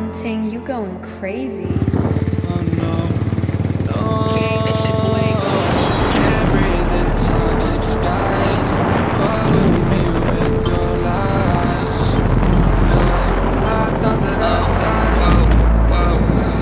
haunting, you going crazy. Oh no, no. King, this shit fuego. Can't breathe in toxic skies. Pollute me with your lies. I thought that I'd die.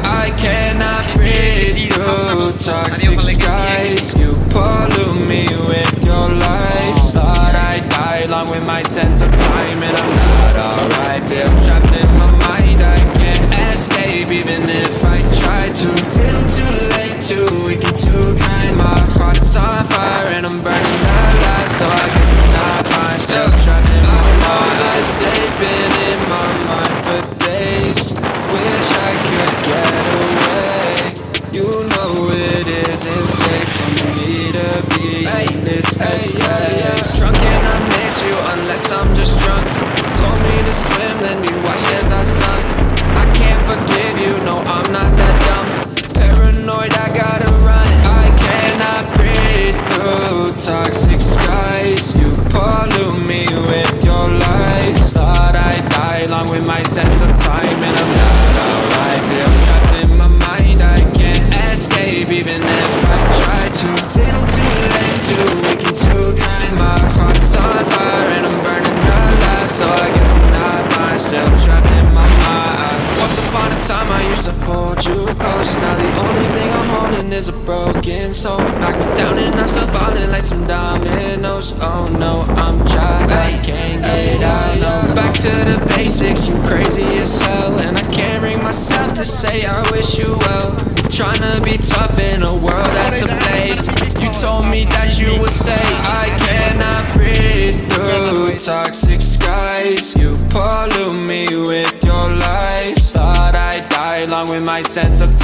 I cannot breathe through toxic skies. You pollute me with your lies. Thought I'd die along with my sense of time, and I'm not alright. Feel trapped in my mind, I can't escape even if I try to. Little too late, too weak and too kind. My heart is on fire and I'm burning alive, so I guess I'm not fine. Still trapped in my mind. A day been in my mind for days. Wish I could get away. You know it isn't safe for me to be in this headspace. Drunk and I miss you unless I'm just drunk. Told me to swim, then you watched as I sunk. I can't forgive you, no, I'm not that dumb. Paranoid, I gotta run. I cannot breathe through toxic skies. You pollute me with your lies. Thought I'd die along with my sense of time, and I'm not alright. Feel trapped in my mind, I can't escape even if I try to. Little too late, too weak and too kind. My heart's on fire and I'm burning alive, so I guess I'm not fine. Still trapped in my mind. Once upon a time I used to hold you close. Now the only thing I'm holding is a broken soul. Knock me down and I'm still falling like some dominoes. Oh no, I'm trapped, I can't get out. No, back to the basics, you crazy as hell. And I can't bring myself to say I wish you well. Tryna be tough in a world that's a place. You told me that you would stay. I cannot breathe through toxic skies. You pollute me with your lies. Thought I'd die along with my sense of time.